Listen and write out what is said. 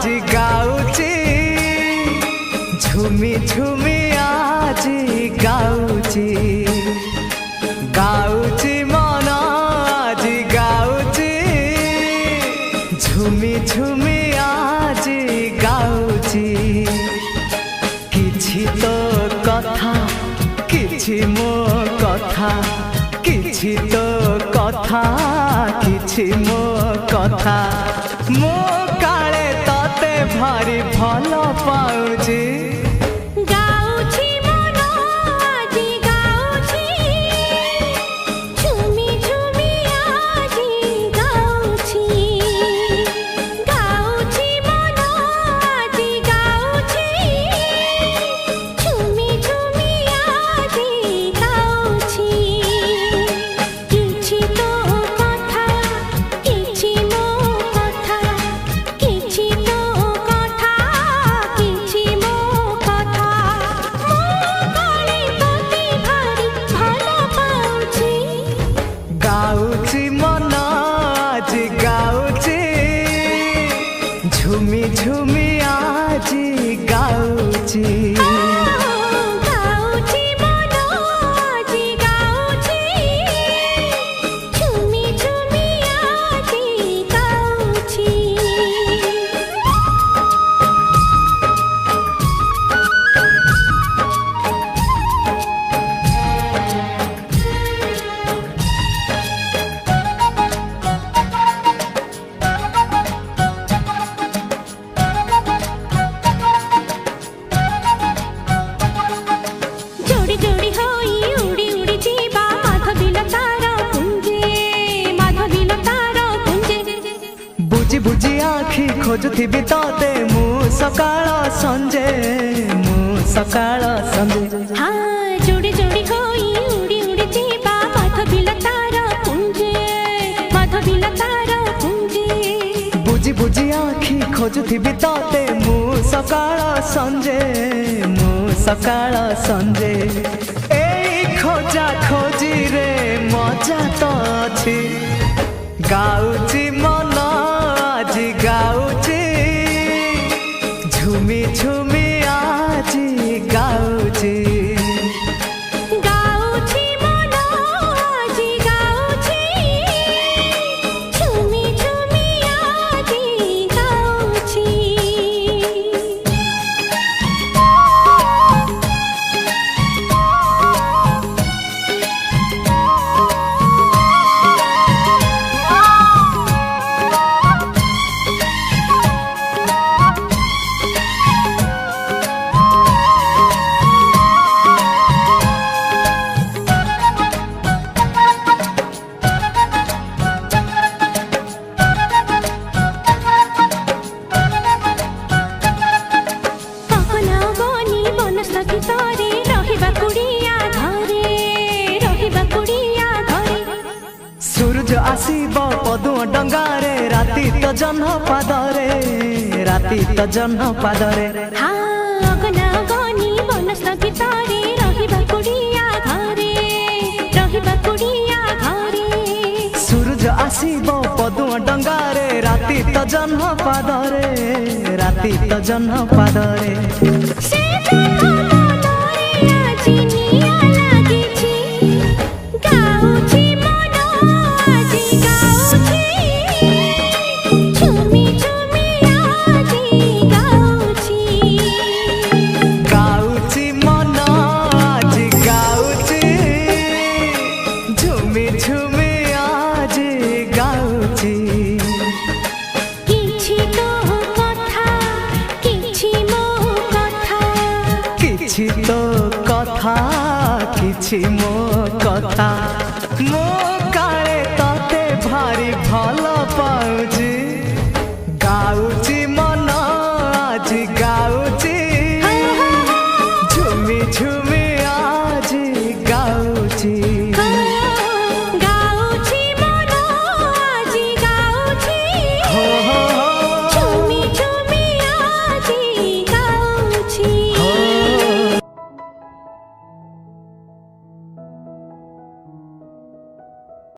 आज गाउची झुमी झुमी आज गाउची गाउची मन आज गाउची झुमी झुमी आज गाउची किछि तो कथा किछि मो कथा किछि तो कथा किछि मो कथा मो काले तते भारी भल पाउजी झुमी झुमी आज गाउची गाउची मन आज गाउची झुमी झुमी आज गाउची बुझी बुझी आखि खोजुथिबि तते मु सकाळ संजे हाँ जोड़ी जोड़ी होई उड़ी उड़ी जीवा माधविला तार पुंजे बुझी बुझी आखि खोजुथिबि तते मु सकाळ संजे एई खोजा खोजी रे मजा तो अछि गाउची मन आज गाउची झुमी झुमी आज गाउची गाउची मन आज गाउची झुमी झुमी आज गाउची सूरज आसीब पदु डंगारे राति तो जह्न पादरे हाँ अगना गनी बनस्पति तारे रहिबा कुड़िया घरे सूरज आसीब पदु डंगारे राति तो जह्न पादरे से मनरे आज निया लागिछि गाउछि मन आज गाउछि झुमी झुमी आज गाउछि गाउछि मन आज गाउछि झुमी झुमी आज गाउछि किछि तो कथा किछि मो कथा किछि तो कथा किछि मो कथा